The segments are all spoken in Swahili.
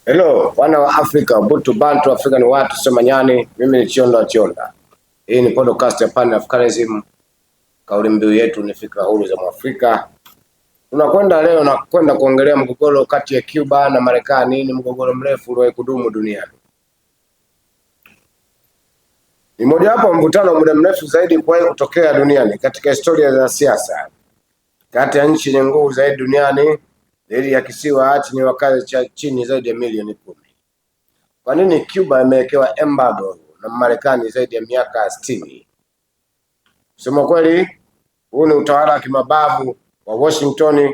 Hello, wana wa Afrika, Butu Bantu, Afrika ni watu sema nyani, mimi ni Chionda Chionda. Hii ni podcast ya Pan Africanism. Kauli mbiu yetu ni fikra huru za Mwafrika. Tunakwenda leo na kwenda kuongelea mgogoro kati ya Cuba na Marekani. Ni mgogoro mrefu uliowahi kudumu duniani. Ni mojawapo mvutano muda mrefu zaidi kuwahi kutokea duniani katika historia za siasa kati ya nchi yenye nguvu zaidi duniani dhidi ya kisiwa chenye wakazi cha chini zaidi ya milioni 10. Kwa nini Cuba imewekewa embargo na Marekani zaidi ya miaka 60? Kusema kweli, huu ni utawala wa kimabavu wa Washington.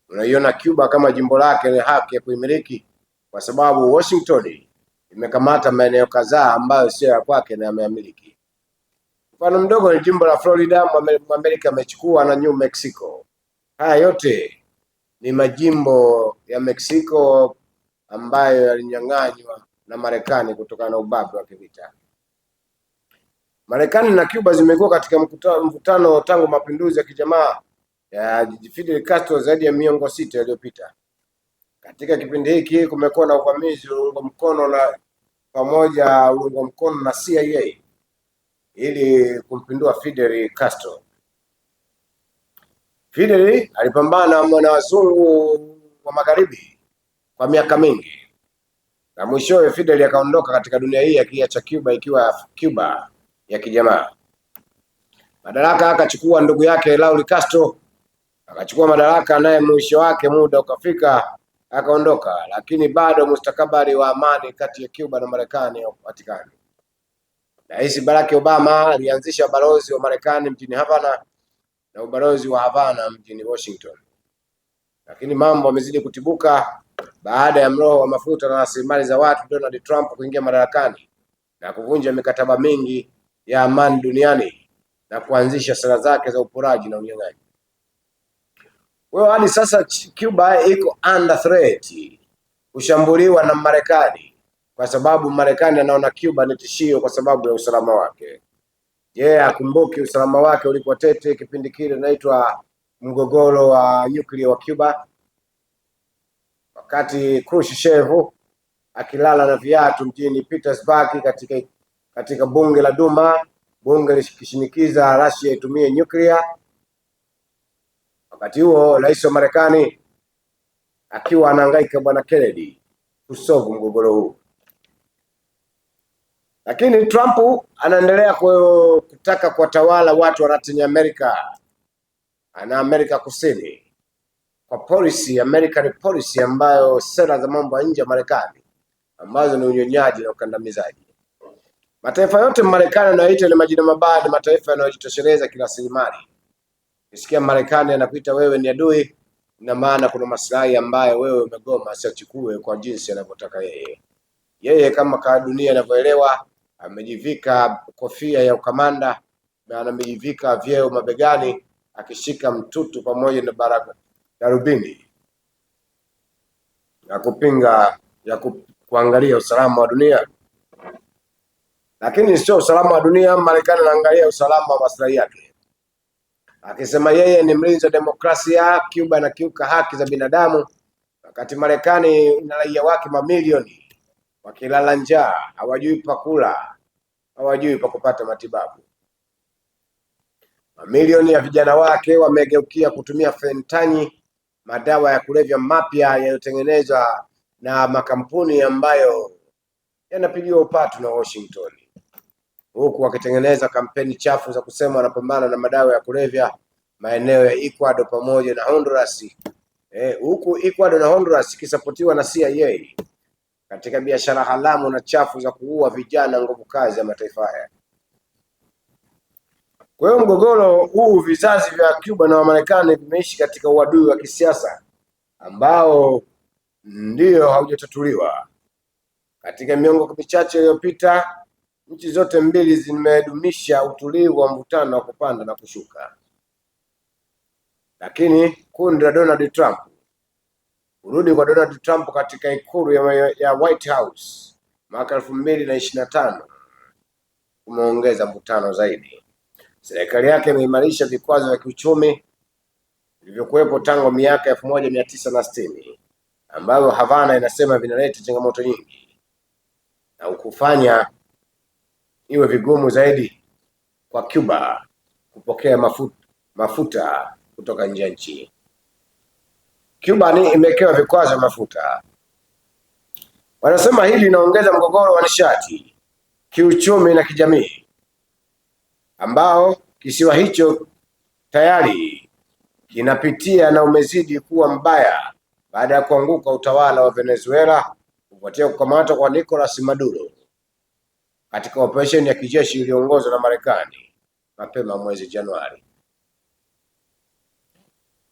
Unaiona Cuba kama jimbo lake ni haki ya kuimiliki, kwa sababu Washington imekamata maeneo kadhaa ambayo sio ya kwake na yameyamiliki. Mfano mdogo ni jimbo la Florida, Amerika amechukua, na New Mexico. Haya yote ni majimbo ya Mexico ambayo yalinyang'anywa na Marekani kutokana na ubabe wa kivita. Marekani na Cuba zimekuwa katika mvutano tangu mapinduzi ya kijamaa ya Fidel Castro zaidi ya miongo 6 iliyopita. Katika kipindi hiki kumekuwa na uvamizi uungo mkono na CIA ili kumpindua Fidel Castro. Fidel alipambana na wazungu wa magharibi kwa miaka mingi, na mwishowe Fidel akaondoka katika dunia hii akiacha Cuba ikiwa Cuba ya kijamaa. Madaraka akachukua ndugu yake Raul Castro, akachukua madaraka, naye mwisho wake muda ukafika akaondoka, lakini bado mustakabali wa amani kati ya Cuba na Marekani haupatikani. Rais Barack Obama alianzisha balozi wa Marekani mjini Havana na ubalozi wa Havana mjini Washington, lakini mambo yamezidi kutibuka baada ya mroho wa mafuta na rasilimali za watu Donald Trump kuingia madarakani na kuvunja mikataba mingi ya amani duniani na kuanzisha sera zake za uporaji na unyang'anyi. Hadi sasa Cuba iko under threat kushambuliwa na Marekani, kwa sababu Marekani anaona Cuba ni tishio kwa sababu ya usalama wake. Akumbuki usalama wake ulikuwa tete kipindi kile inaitwa mgogoro wa nyuklia wa Cuba, wakati Khrushchev akilala na viatu mjini Petersburg katika bunge la Duma, bunge likishinikiza Russia itumie nyuklia. Wakati huo rais wa Marekani akiwa anahangaika bwana Kennedy kusolve mgogoro huu, lakini Trump anaendelea kutaka kuwatawala watu wa Latin America na Amerika Kusini kwa policy, American policy, ambayo sera za mambo ya nje ya Marekani ambazo ni unyonyaji na ukandamizaji. Mataifa yote Marekani anayoita ni majina mabaya, ni mataifa yanayojitosheleza kirasilimali. Ukisikia Marekani anakuita wewe ni adui, ina maana kuna maslahi ambayo wewe umegoma asiachukue kwa jinsi anavyotaka yeye. Yeye kama dunia inavyoelewa, amejivika kofia ya ukamanda na amejivika vyeo mabegani, akishika mtutu pamoja na darubini na kupinga kuangalia usalama wa dunia. Lakini sio usalama wa dunia, Marekani anaangalia usalama wa maslahi yake, akisema yeye ni mlinzi wa demokrasia. Cuba inakiuka haki za binadamu, wakati Marekani ina raia wake mamilioni wakilala njaa, hawajui pa kula, hawajui pa kupata matibabu. Mamilioni ya vijana wake wamegeukia kutumia fentanyl, madawa ya kulevya mapya yaliyotengenezwa na makampuni ambayo yanapigiwa upatu na Washington, huku wakitengeneza kampeni chafu za kusema wanapambana na madawa ya kulevya maeneo ya Ecuador pamoja na Honduras. Huku Ecuador na Honduras kisapotiwa na CIA katika biashara haramu na chafu za kuua vijana nguvu kazi ya mataifa haya. Kwa hiyo mgogoro huu, vizazi vya Cuba na Marekani vimeishi katika uadui wa kisiasa ambao ndio haujatatuliwa. Katika miongo michache iliyopita, nchi zote mbili zimedumisha utulivu wa mvutano wa kupanda na kushuka, lakini kundi la Donald Trump, kurudi kwa Donald Trump katika ikulu ya White House mwaka 2025 umeongeza mvutano zaidi. Serikali yake imeimarisha vikwazo vya kiuchumi vilivyokuwepo tangu miaka 1960 ambavyo Havana inasema vinaleta changamoto nyingi na ukufanya iwe vigumu zaidi kwa Cuba kupokea mafuta kutoka nje ya nchi. Cuba ni imewekewa vikwazo vya mafuta. Wanasema hili linaongeza mgogoro wa nishati, kiuchumi na kijamii, ambao kisiwa hicho tayari kinapitia na umezidi kuwa mbaya baada ya kuanguka utawala wa Venezuela kufuatia kukamatwa kwa Nicolas Maduro katika operesheni ya kijeshi iliyoongozwa na Marekani mapema mwezi Januari.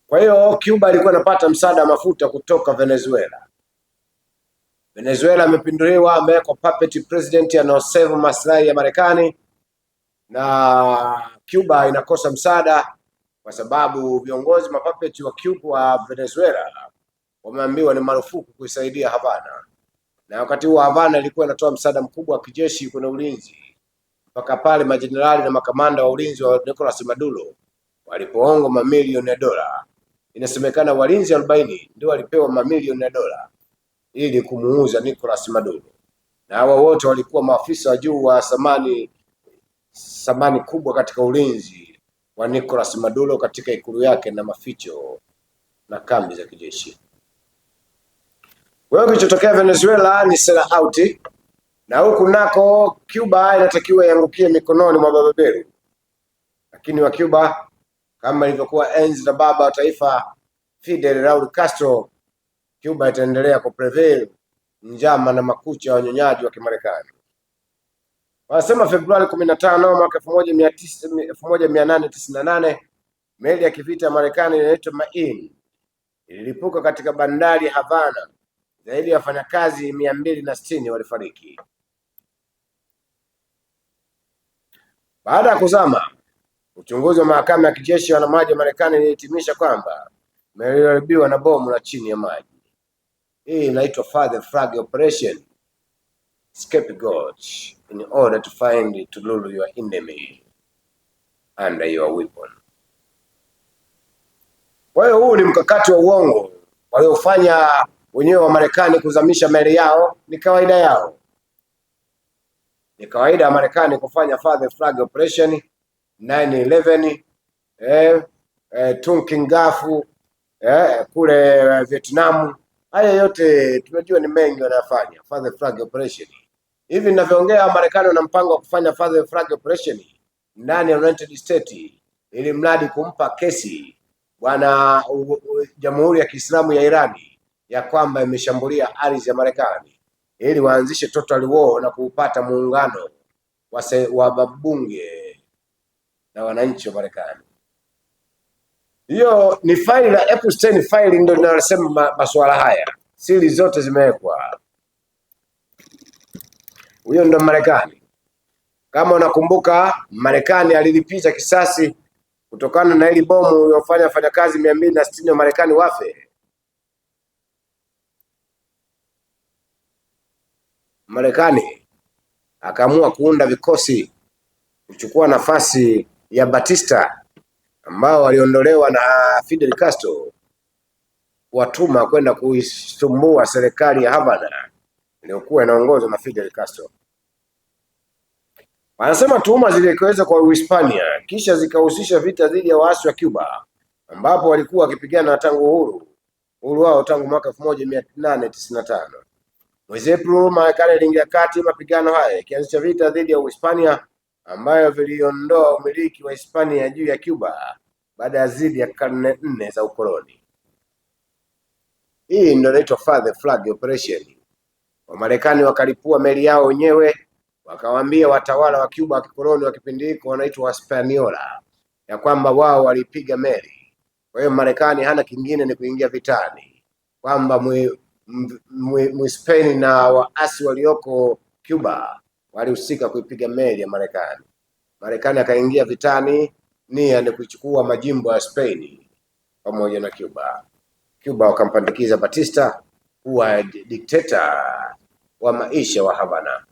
Kwa hiyo Cuba ilikuwa inapata msaada wa mafuta kutoka Venezuela. Venezuela amepinduliwa, amewekwa puppet president anaoserve maslahi ya Marekani, na Cuba inakosa msaada kwa sababu viongozi mapuppet wa Cuba wa Venezuela wameambiwa ni marufuku kuisaidia Havana, na wakati huo Havana ilikuwa inatoa msaada mkubwa wa kijeshi kwenye ulinzi mpaka pale majenerali na makamanda wa ulinzi wa Nicolas Maduro walipoongo mamilioni ya dola. Inasemekana walinzi 40 ndio walipewa mamilioni ya dola ili kumuuza Nicolas Maduro, na hawa wote walikuwa maafisa wa juu wa thamani kubwa katika ulinzi wa Nicolas Maduro katika ikulu yake na maficho na kambi za kijeshi. Wewe kilichotokea Venezuela ni sell out, na huku nako Cuba inatakiwa iangukie mikononi mwa mabeberu. Lakini wa Cuba kama ilivyokuwa enzi za baba wa taifa Fidel Raul Castro, Cuba itaendelea kuprevail njama na makucha ya wanyonyaji wa Kimarekani. Wanasema Februari 15 mwaka 1898 meli ya kivita ya Marekani inaitwa Maine ililipuka katika bandari Havana. Zaidi ya wafanyakazi 260 walifariki. Baada ya kuzama, uchunguzi wa mahakama ya kijeshi ya wanamaji wa Marekani ilihitimisha kwamba meli iliharibiwa na bomu la chini ya maji. Hii inaitwa Father Flag Operation, scapegoat in order to find to lure your enemy under your weapon. Kwa hiyo huu ni mkakati wa uongo waliofanya wenyewe wa Marekani kuzamisha meli yao. Ni kawaida yao, ni kawaida ya Marekani kufanya Father Flag Operation, 9/11, Tonkin Gulf, kule Vietnam. Haya yote tunajua ni mengi wanafanya Father Flag Operation. Hivi ninavyoongea Marekani wana mpango wa kufanya Father Flag Operation ndani ya United States ili mradi kumpa kesi bwana Jamhuri ya Kiislamu ya Irani ya kwamba imeshambulia ardhi ya Marekani ili waanzishe total war na kupata muungano wa mabunge na wananchi wa Marekani. Hiyo ni faili la Epstein file ndio linalosema masuala haya. Siri zote zimewekwa. Huyo ndo Marekani. Kama unakumbuka, Marekani alilipiza kisasi kutokana na ile bomu iliyofanya wafanyakazi 260 wa Marekani wafe. Marekani akaamua kuunda vikosi kuchukua nafasi ya Batista ambao waliondolewa na Fidel Castro, watuma kwenda kuisumbua serikali ya Havana iliyokuwa inaongozwa na Fidel Castro. Wanasema tuhuma ziliwekwa kwa Uhispania kisha zikahusisha vita dhidi ya waasi wa Cuba ambapo walikuwa wakipigana tangu uhuru wao tangu mwaka 1895. Mwezi Aprili, Marekani iliingia kati mapigano haya ikianzisha vita dhidi ya Uhispania ambayo viliondoa umiliki wa Hispania juu ya Cuba baada ya zaidi ya karne 4 za ukoloni. Hii ndio inaitwa Father Flag Operation. Wamarekani wakalipua meli yao wenyewe, wakawaambia watawala wa Cuba wa kikoloni wa kipindi hiko wanaitwa Hispaniola ya kwamba wao walipiga meli. Kwa hiyo Marekani hana kingine ni kuingia vitani, kwamba Spain na waasi walioko Cuba walihusika kuipiga meli ya Marekani. Marekani akaingia vitani, nia ni kuchukua majimbo ya Spain pamoja na Cuba. Cuba wakampandikiza Batista kuwa dikteta wa maisha wa Havana.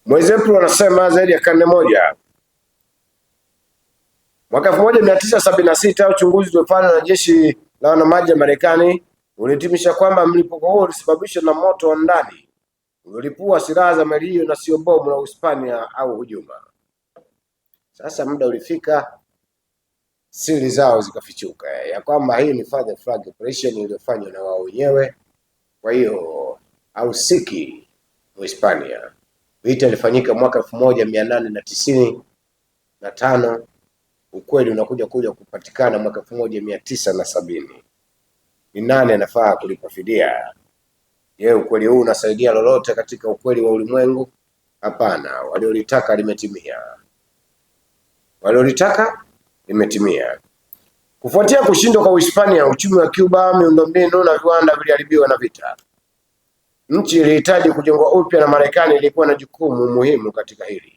Mwezi Aprili wanasema zaidi ya karne moja Mwaka 1976 uchunguzi uliofanywa na jeshi la wanamaji la Marekani ulihitimisha kwamba mlipuko huo ulisababishwa na moto wa ndani uliolipua silaha za meli hiyo na sio bomu la Uhispania au hujuma. Sasa muda ulifika, siri zao zikafichuka ya kwamba hii ni father flag operation iliyofanywa na wao wenyewe. Kwa hiyo hausiki Uhispania. Vita ilifanyika mwaka 1895. Ukweli unakuja kupatikana mwaka 1970. Ni nani anafaa kulipa fidia? Je, ukweli huu unasaidia lolote katika ukweli wa ulimwengu? Hapana. Waliolitaka limetimia. Waliolitaka limetimia. Kufuatia kushindwa kwa Uhispania, uchumi wa Cuba, miundombinu na viwanda viliharibiwa na vita. Nchi ilihitaji kujengwa upya na Marekani ilikuwa na jukumu muhimu katika hili.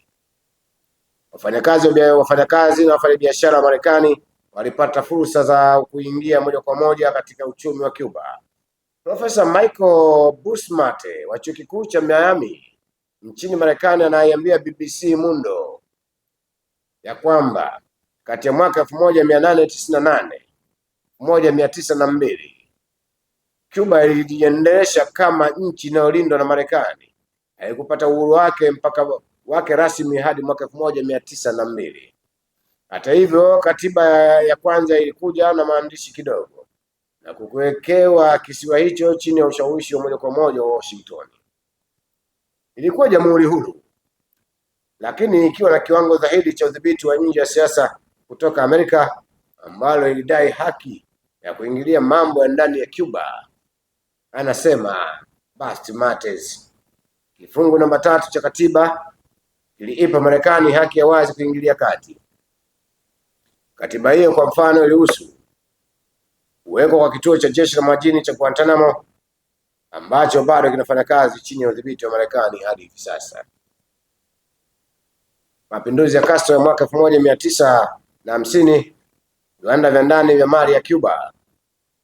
Wafanyakazi na wafanyabiashara wa Marekani walipata fursa za kuingia moja kwa moja katika uchumi wa Cuba. Profesa Michael Bustamante wa Chuo Kikuu cha Miami nchini Marekani anaiambia BBC Mundo ya kwamba kati ya mwaka 1898 1902 Cuba ilijiendelesha kama nchi inayolindwa na Marekani. Haikupata uhuru wake rasmi hadi mwaka 1902. Hata hivyo, katiba ya kwanza ilikuja na maandishi kidogo na kuwekewa kisiwa hicho chini ya ushawishi wa moja kwa moja wa Washington. Ilikuwa jamhuri huru, lakini ikiwa na kiwango dhahiri cha udhibiti wa nje ya siasa kutoka Amerika, ambalo ilidai haki ya kuingilia mambo ya ndani ya Cuba. Anasema Bustamante, kifungu namba 3 cha katiba iliipa Marekani haki ya wazi kuingilia kati. Katiba hiyo kwa mfano ilihusu uwepo kwa kituo cha jeshi la majini cha Guantanamo ambacho bado kinafanya kazi chini ya udhibiti wa Marekani hadi hivi sasa. Mapinduzi ya Castro ya mwaka 1950, viwanda vya ndani vya mali ya Cuba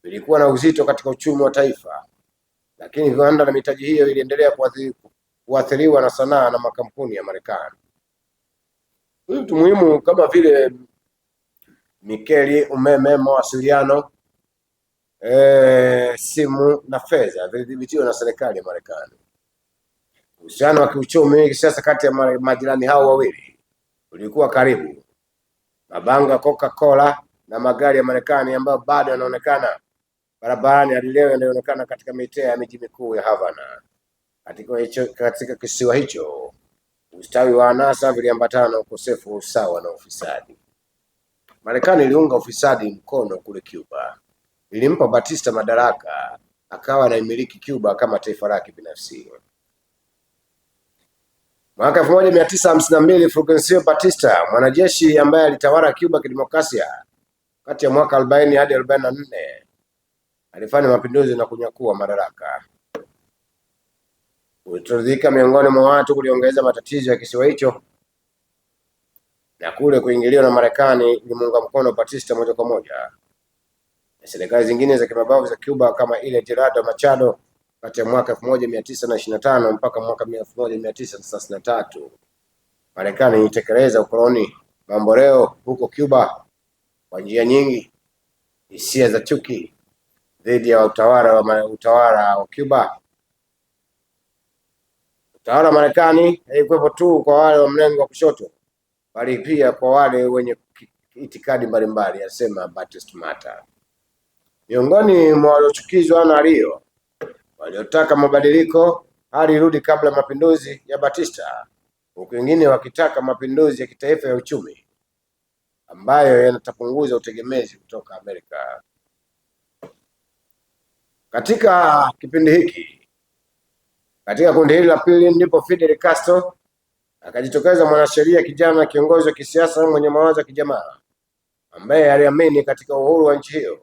vilikuwa na uzito katika uchumi wa taifa, lakini viwanda na mitaji hiyo iliendelea kuathiriwa na sanaa na makampuni ya Marekani. Vitu muhimu kama vile nikeli, umeme, mawasiliano, simu na fedha vilidhibitiwa na serikali ya Marekani. Uhusiano wa kiuchumi kisiasa kati ya majirani hao wawili ulikuwa karibu. Mabango ya Coca-Cola na magari ya Marekani ambayo bado yanaonekana barabarani hadi leo yanaonekana katika mitaa ya miji mikuu ya Havana. Katika kisiwa hicho, ustawi wa anasa viliambatana na ukosefu wa usawa na ufisadi. Marekani iliunga ufisadi mkono kule Cuba. Ilimpa Batista madaraka, akawa anaimiliki Cuba kama taifa lake binafsi. Mwaka 1952 Fulgencio Batista, mwanajeshi ambaye alitawala Cuba kidemokrasia kati ya mwaka 40 hadi 44, alifanya mapinduzi na kunyakua madaraka. Kutoridhika miongoni mwa watu kuliongeza matatizo ya kisiwa hicho, na kule kuingiliwa na Marekani ilimuunga mkono Batista moja kwa moja. Serikali zingine za kimabavu za Cuba kama ile Gerardo Machado kati ya mwaka 1925 mpaka mwaka 1933. Marekani ilitekeleza ukoloni mamboleo huko Cuba kwa njia nyingi. Hisia za chuki dhidi ya utawala wa Cuba. Utawala wa Marekani haikuwepo tu kwa wale wa mlengo wa kushoto, bali pia kwa wale wenye itikadi mbalimbali, asema Batista. Miongoni mwa waliochukizwa na Rio, waliotaka mabadiliko hali irudi kabla mapinduzi ya Batista, huku wengine wakitaka mapinduzi ya kitaifa ya uchumi ambayo yanatapunguza utegemezi kutoka Amerika. Katika kipindi hiki, katika kundi hili la pili, ndipo Fidel Castro akajitokeza, mwanasheria kijana na kiongozi wa kisiasa mwenye mawazo ya kijamaa ambaye aliamini katika uhuru wa nchi hiyo.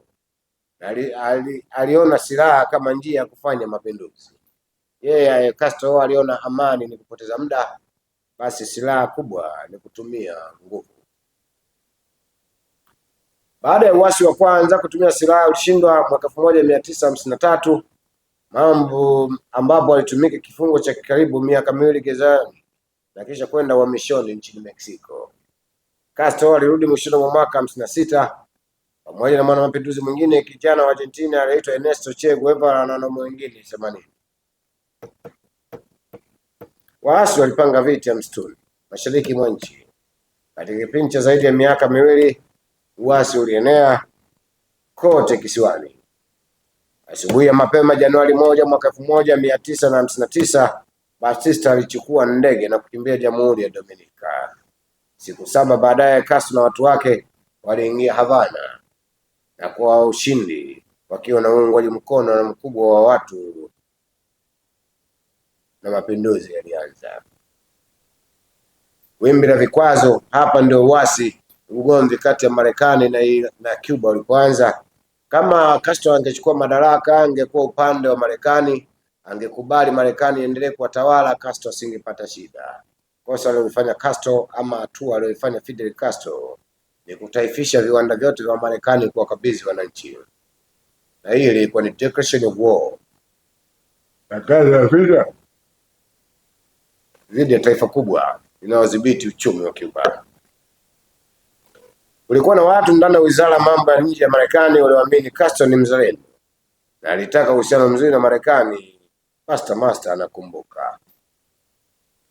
Aliona silaha kama njia ya kufanya mapinduzi. Yeye Castro aliona amani ni kupoteza muda, basi silaha kubwa ni kutumia nguvu. Baada ya uasi wa kwanza kutumia silaha ulishindwa mwaka 1953, ambapo alitumika kifungo cha karibu miaka 2 gerezani na kisha kwenda uhamishoni nchini Mexico. Castro alirudi mwishoni mwa mwaka 56 pamoja na mwanamapinduzi mwingine kijana wa Argentina aliyeitwa Ernesto Che Guevara na wanaume wengine 80. Waasi walipanga vita msituni mashariki mwa nchi. Katika kipindi cha zaidi ya miaka miwili, uasi ulienea kote kisiwani. Asubuhi ya mapema Januari 1 mwaka 1959, Batista alichukua ndege na kukimbia Jamhuri ya Dominika. Siku 7 baadaye, Castro na watu wake waliingia Havana na kwa ushindi, wakiwa na uungwaji mkono na mkubwa wa watu, na mapinduzi yalianza. Wimbi la vikwazo. Hapa ndio uasi, ugomvi kati ya Marekani na Cuba ulipoanza. Kama Castro angechukua madaraka, angekuwa upande wa Marekani, angekubali Marekani iendelee kuwatawala, Castro asingepata shida. Kosa alilofanya Castro, ama hatua aliyofanya Fidel Castro, ni kutaifisha viwanda vyote vya Marekani kwa kabidhi wananchi. Na hii ilikuwa ni declaration of war, vita dhidi ya taifa kubwa linalodhibiti uchumi wa Cuba. Kulikuwa na watu ndani ya Wizara ya Mambo ya Nje ya Marekani walioamini Castro ni mzalendo na alitaka uhusiano mzuri na Marekani. Master anakumbuka.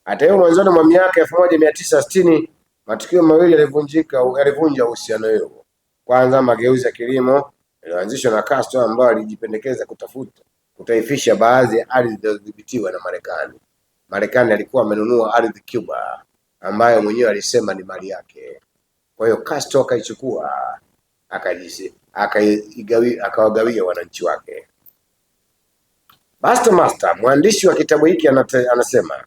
Hata hivyo, mwanzoni mwa miaka 1960 matukio mawili yalivunja uhusiano huo. Kwanza, mageuzi ya kilimo yaliyoanzishwa na Castro, ambayo alijipendekeza kutaifisha baadhi ya ardhi zilizodhibitiwa na Marekani. Marekani alikuwa amenunua ardhi Cuba ambayo mwenyewe alisema ni mali yake. Kwa hiyo Castro akaichukua akawagawia wananchi wake. Master, mwandishi wa kitabu hiki, anasema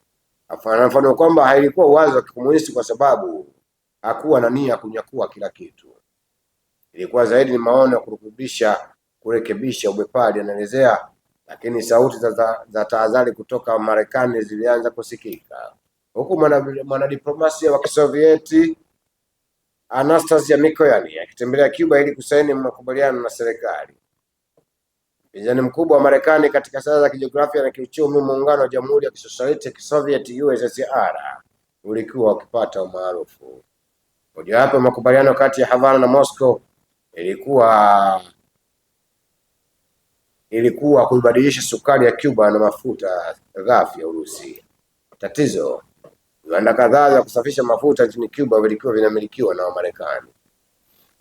anafafanua kwamba hailikuwa uwazo wa kikomunisti kwa sababu hakuwa na nia kunyakua kila kitu. Ilikuwa zaidi ni maono ya kurekebisha ubepari, anaelezea. Lakini sauti za tahadhari kutoka Marekani zilianza kusikika, huku mwanadiplomasia wa Kisovieti Anastasia Mikoyani akitembelea Cuba ili kusaini makubaliano na serikali. Mpinzani mkubwa wa Marekani katika siasa za kijiografia na kiuchumi, muungano wa Jamhuri ya Kisosialisti ya Kisovieti USSR, ulikuwa ukipata umaarufu. Mojawapo makubaliano kati ya Havana na Moscow ilikuwa kuibadilisha sukari ya Cuba na mafuta ghafi ya Urusi. Tatizo, viwanda kadhaa vya kusafisha mafuta nchini Cuba vilikuwa vinamilikiwa na Wamarekani.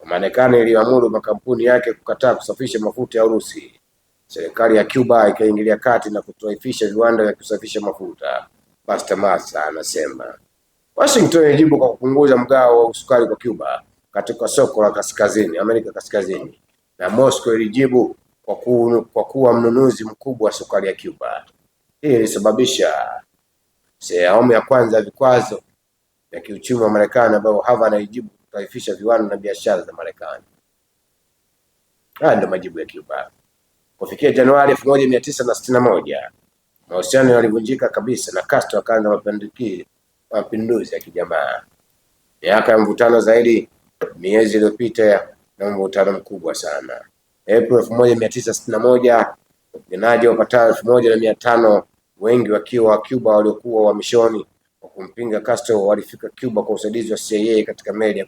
Marekani iliamuru makampuni yake kukataa kusafisha mafuta ya Urusi. Serikali ya Cuba ikaingilia kati na kutaifisha viwanda vya kusafisha mafuta. Master anasema Washington ilijibu kwa kupunguza mgao wa sukari kwa Cuba katika soko la Amerika Kaskazini, na Moscow ilijibu kwa kuwa mnunuzi mkubwa wa sukari ya Cuba. Hii ilisababisha awamu ya kwanza ya vikwazo vya kiuchumi wa Marekani, ambapo Havana ilijibu kutaifisha viwanda na biashara za Marekani. Haya ndio majibu ya Cuba. Kufikia Januari 1961, mahusiano yalivunjika kabisa na Castro akaanza mapinduzi ya kijamaa. Miaka ya mvutano zaidi, miezi iliyopita, na mvutano mkubwa sana. April 1961, wapiganaji wapatao 1500, wengi wakiwa wa Cuba waliokuwa uhamishoni wa kumpinga Castro, walifika Cuba kwa usaidizi wa CIA katika meli ya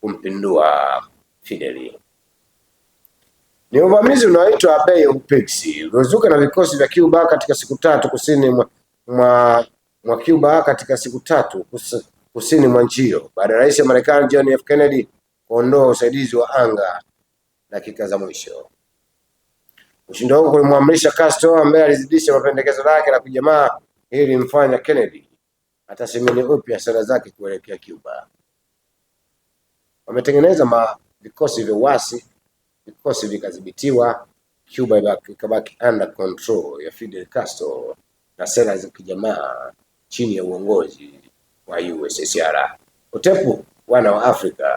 kumpindua Fidel. Ni uvamizi unaoitwa Bay of Pigs uliozuka na vikosi vya Cuba katika siku 3 kusini mwa Cuba katika siku 3 kusini mwa nchi hiyo, baada ya Rais wa Marekani John F. Kennedy kuondoa usaidizi wa anga dakika za mwisho. Ushindi huu ulimwamrisha Castro, ambaye alizidisha mapendekezo yake la kijamaa, ili mfanya Kennedy atathmini upya sera zake kuelekea Cuba. Wametengeneza vikosi vya uasi, vikosi vikadhibitiwa, Cuba ikabaki under control ya Fidel Castro na sera za kijamaa chini ya uongozi wa USSR. Utepu wana wa Afrika